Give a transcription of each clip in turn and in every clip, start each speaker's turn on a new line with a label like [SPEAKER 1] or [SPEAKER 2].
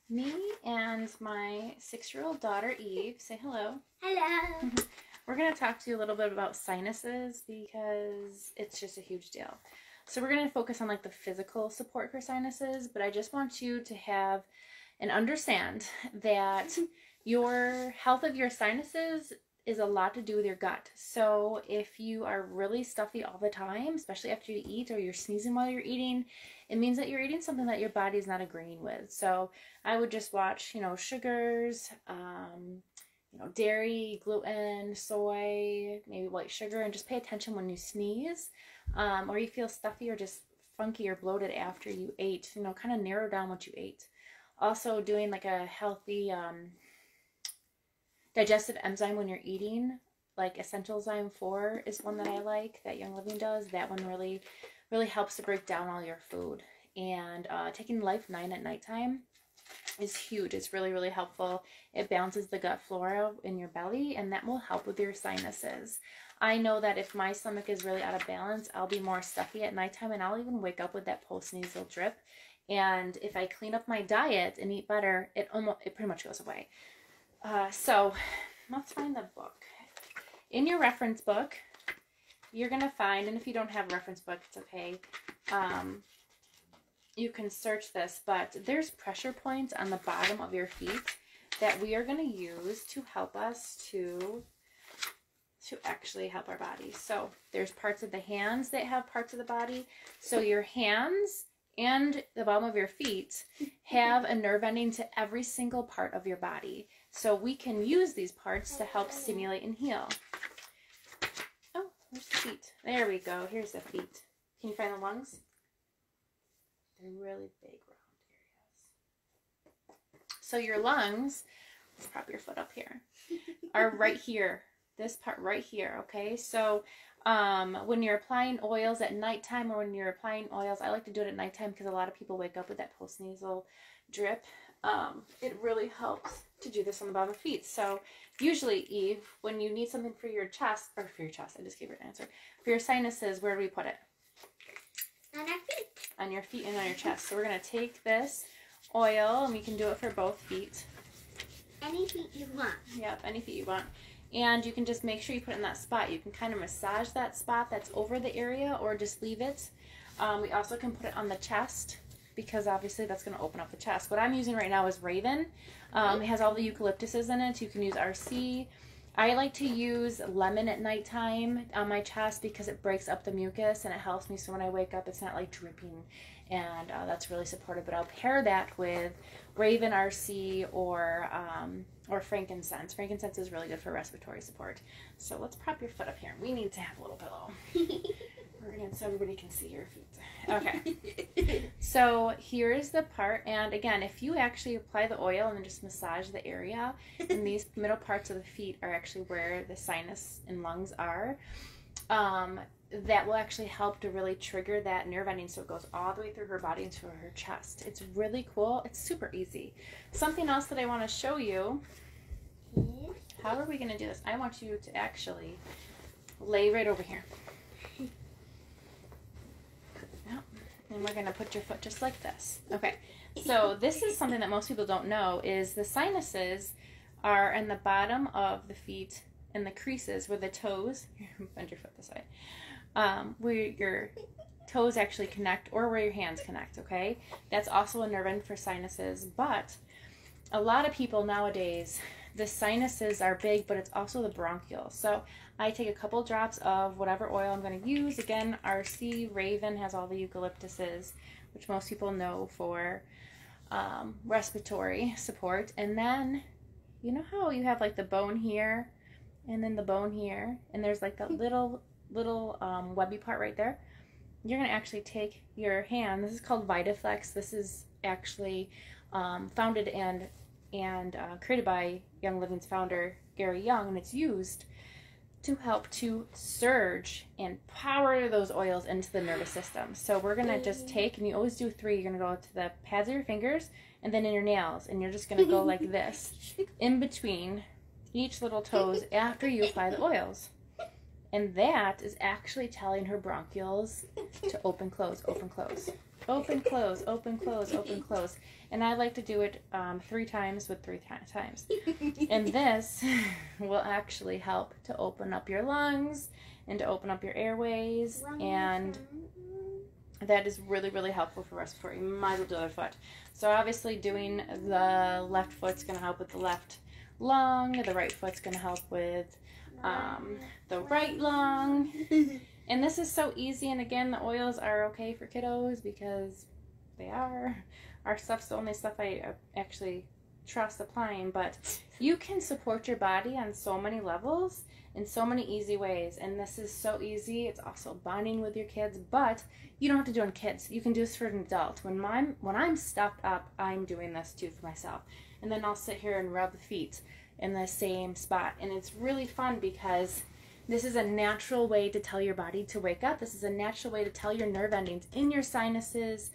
[SPEAKER 1] Me and my 6-year-old daughter, Eve, say hello.
[SPEAKER 2] Hello.
[SPEAKER 1] We're going to talk to you a little bit about sinuses because it's just a huge deal. So we're going to focus on like the physical support for sinuses, but I just want you to have and understand that your health of your sinuses is a lot to do with your gut. So if you are really stuffy all the time, especially after you eat or you're sneezing while you're eating, it means that you're eating something that your body's not agreeing with. So I would just watch, sugars, dairy, gluten, soy, maybe white sugar, and just pay attention when you sneeze, or you feel stuffy or just funky or bloated after you ate. Kind of narrow down what you ate. Also, doing like a healthy digestive enzyme when you're eating, like Essential Zyme 4 is one that I like, that Young Living does. That one really, really helps to break down all your food. And taking Life 9 at nighttime is huge. It's really, really helpful. It balances the gut flora in your belly, and that will help with your sinuses. I know that if my stomach is really out of balance, I'll be more stuffy at nighttime, and I'll even wake up with that post-nasal drip. And if I clean up my diet and eat better, it pretty much goes away. So let's find the book. In your reference book, you're going to find, and if you don't have a reference book, it's okay. You can search this, but there's pressure points on the bottom of your feet that we are going to use to help us to actually help our body. So there's parts of the hands that have parts of the body. So your hands and the bottom of your feet have a nerve ending to every single part of your body. So we can use these parts to help stimulate and heal. Oh, where's the feet? There we go. Here's the feet. Can you find the lungs? They're really big round areas. So your lungs, let's prop your foot up here, are right here. This part right here, okay? So when you're applying oils at nighttime, or when you're applying oils, I like to do it at nighttime because a lot of people wake up with that postnasal drip. It really helps to do this on the bottom of the feet. So usually, Eve, when you need something for your chest, I just gave her an answer. For your sinuses, where do we put it?
[SPEAKER 2] On our feet.
[SPEAKER 1] On your feet and on your chest. So we're going to take this oil, and we can do it for both feet.
[SPEAKER 2] Any feet you want.
[SPEAKER 1] Yep, any feet you want. And you can just make sure you put it in that spot. You can kind of massage that spot that's over the area, or just leave it. We also can put it on the chest, because obviously that's going to open up the chest. What I'm using right now is Raven. It has all the eucalyptuses in it. You can use RC. I like to use lemon at nighttime on my chest because it breaks up the mucus and it helps me, so when I wake up it's not like dripping, and that's really supportive. But I'll pair that with Raven, RC, or frankincense. Frankincense is really good for respiratory support. So let's prop your foot up here. We need to have a little pillow. So everybody can see your feet. Okay. So here is the part, and again, if you actually apply the oil and then just massage the area, and these middle parts of the feet are actually where the sinus and lungs are, that will actually help to really trigger that nerve ending, so it goes all the way through her body into her chest. It's really cool. It's super easy. Something else that I want to show you. How are we going to do this? I want you to actually lay right over here. And we're going to put your foot just like this. Okay, so this is something that most people don't know, is the sinuses are in the bottom of the feet, and the creases where the toes, bend your foot this way, where your toes actually connect, or where your hands connect, okay? That's also a nerve end for sinuses. But a lot of people nowadays, the sinuses are big, but it's also the bronchial. So I take a couple drops of whatever oil I'm going to use. Again, RC, Raven has all the eucalyptuses, which most people know for respiratory support. And then, you know how you have like the bone here, and then the bone here, and there's like that little webby part right there? You're going to actually take your hand. This is called VitaFlex. This is actually founded and created by Young Living's founder, Gary Young, and it's used to help to surge and power those oils into the nervous system. So we're going to just take, and you always do 3, you're going to go to the pads of your fingers and then in your nails, and you're just going to go like this in between each little toes after you apply the oils. And that is actually telling her bronchioles to open, close, open, close. Open, close, open, close, open, close. And I like to do it 3 times with 3 times. And this will actually help to open up your lungs and to open up your airways. And that is really, really helpful for respiratory. You might as well do the other foot. So obviously doing the left foot's going to help with the left lung. The right foot's going to help with the right lung. And this is so easy. And again, the oils are okay for kiddos because they are. Our stuff's the only stuff I actually trust applying. But you can support your body on so many levels in so many easy ways. And this is so easy. It's also bonding with your kids. But you don't have to do it on kids. You can do this for an adult. When I'm stuffed up, I'm doing this too for myself. And then I'll sit here and rub the feet in the same spot. And it's really fun because this is a natural way to tell your body to wake up. This is a natural way to tell your nerve endings in your sinuses,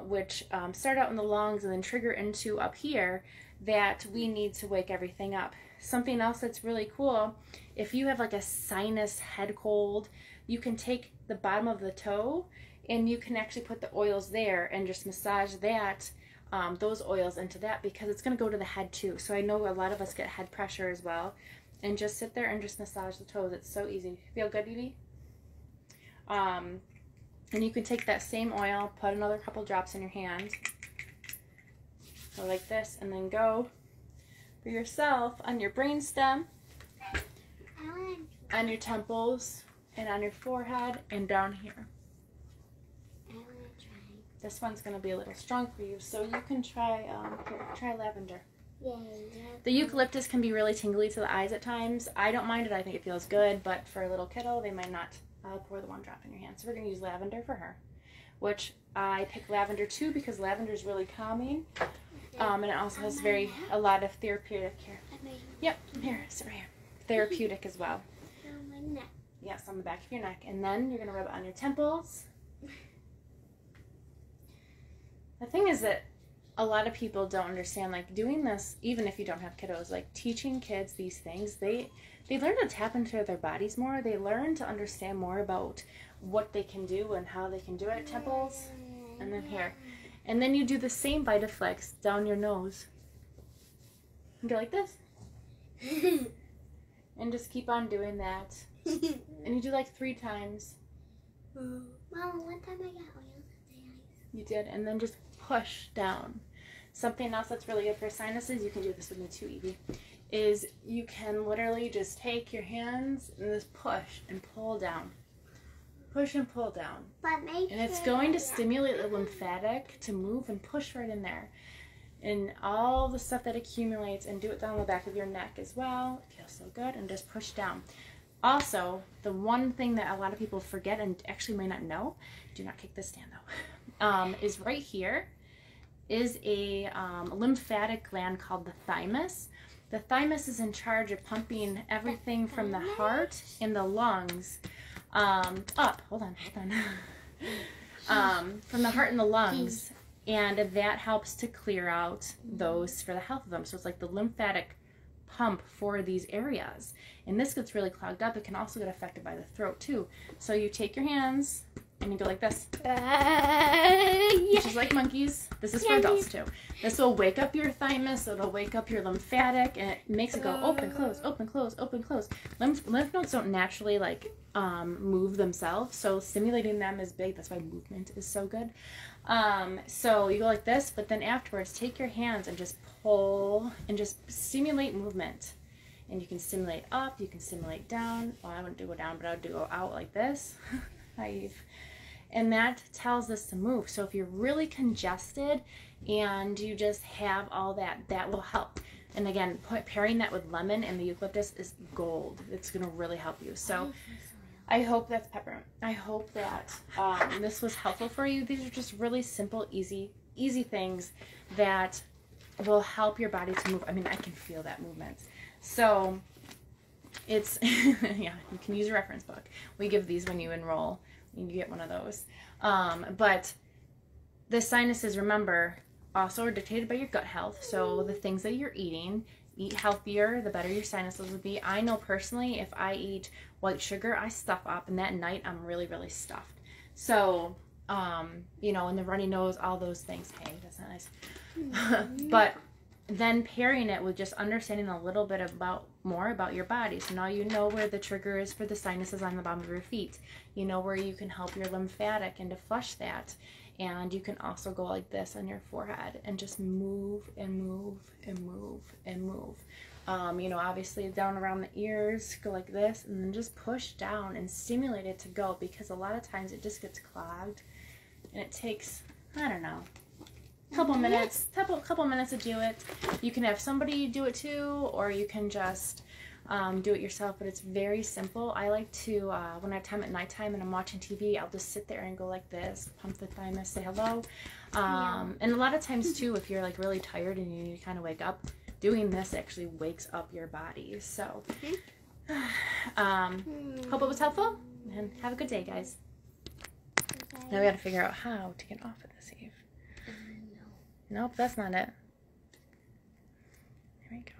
[SPEAKER 1] which start out in the lungs and then trigger into up here, that we need to wake everything up. Something else that's really cool, if you have like a sinus head cold, you can take the bottom of the toe and you can actually put the oils there and just massage that, those oils into that, because it's going to go to the head too. So I know a lot of us get head pressure as well. And just sit there and just massage the toes. It's so easy. Feel good, Evie? And you can take that same oil, put another couple drops in your hand. Go like this, and then go for yourself on your brainstem, on your temples, and on your forehead, and down here. This one's going to be a little strong for you, so you can try lavender.
[SPEAKER 2] Yeah.
[SPEAKER 1] The eucalyptus can be really tingly to the eyes at times. I don't mind it. I think it feels good, but for a little kiddo, they might not. I'll pour the 1 drop in your hand. So we're going to use lavender for her, which I pick lavender too because lavender is really calming, and it also has a lot of therapeutic here. Yep, here, sit right here. Therapeutic as well.
[SPEAKER 2] On my neck.
[SPEAKER 1] Yes, on the back of your neck, and then you're going to rub it on your temples. The thing is that a lot of people don't understand, like, doing this, even if you don't have kiddos, like, teaching kids these things, they learn to tap into their bodies more. They learn to understand more about what they can do and how they can do it. Temples, and then here. And then you do the same Vitaflex down your nose. And go like this. And just keep on doing that. And you do like 3 times.
[SPEAKER 2] Mom, one time I got oil in my eyes.
[SPEAKER 1] You did. And then just push down. Something else that's really good for sinuses, you can do this with me too, Evie, is you can literally just take your hands and just push and pull down. Push and pull down. And it's going to stimulate the lymphatic to move and push right in there. And all the stuff that accumulates, and do it down the back of your neck as well. It feels so good. And just push down. Also, the one thing that a lot of people forget and actually may not know, do not kick this stand though, is right here is a lymphatic gland called the thymus. The thymus is in charge of pumping everything from the heart and the lungs up. Hold on. From the heart and the lungs. And that helps to clear out those for the health of them. So it's like the lymphatic pump for these areas. And this gets really clogged up. It can also get affected by the throat too. So you take your hands and you go like this. Which is like monkeys. This is for adults too. This will wake up your thymus. It'll wake up your lymphatic, and it makes it go open, close, open, close, open, close. Lymph nodes don't naturally like move themselves, so stimulating them is big. That's why movement is so good. So you go like this, but then afterwards take your hands and just pull and just stimulate movement. And you can stimulate up, you can stimulate down. Well, I wouldn't do go down, but I would go out like this. Naive. And that tells us to move. So if you're really congested and you just have all that, that will help. And again, pairing that with lemon and the eucalyptus is gold. It's going to really help you. So I hope that's peppermint. I hope that this was helpful for you. These are just really simple, easy things that will help your body to move. I mean, I can feel that movement. So it's, yeah, you can use a reference book. We give these when you enroll. You get one of those. But the sinuses, remember, also are dictated by your gut health. So the things that you're eating eat healthier, the better your sinuses would be. I know personally, if I eat white sugar, I stuff up, and that night I'm really, really stuffed. So, you know, and the runny nose, all those things. Hey, that's not nice. But then pairing it with just understanding a little bit more about your body. So now you know where the trigger is for the sinuses on the bottom of your feet. You know where you can help your lymphatic and to flush that. And you can also go like this on your forehead and just move and move and move and move. You know, obviously down around the ears, go like this, and then just push down and stimulate it to go, because a lot of times it just gets clogged, and it takes, I don't know, couple minutes to do it. You can have somebody do it too, or you can just do it yourself, but it's very simple. I like to, when I have time at nighttime and I'm watching TV, I'll just sit there and go like this, pump the thymus, say hello. And a lot of times too, if you're like really tired and you need to kind of wake up, doing this actually wakes up your body. So hope it was helpful, and have a good day, guys. Now we got to figure out how to get off of this, Eve. Nope, that's not it. There we go.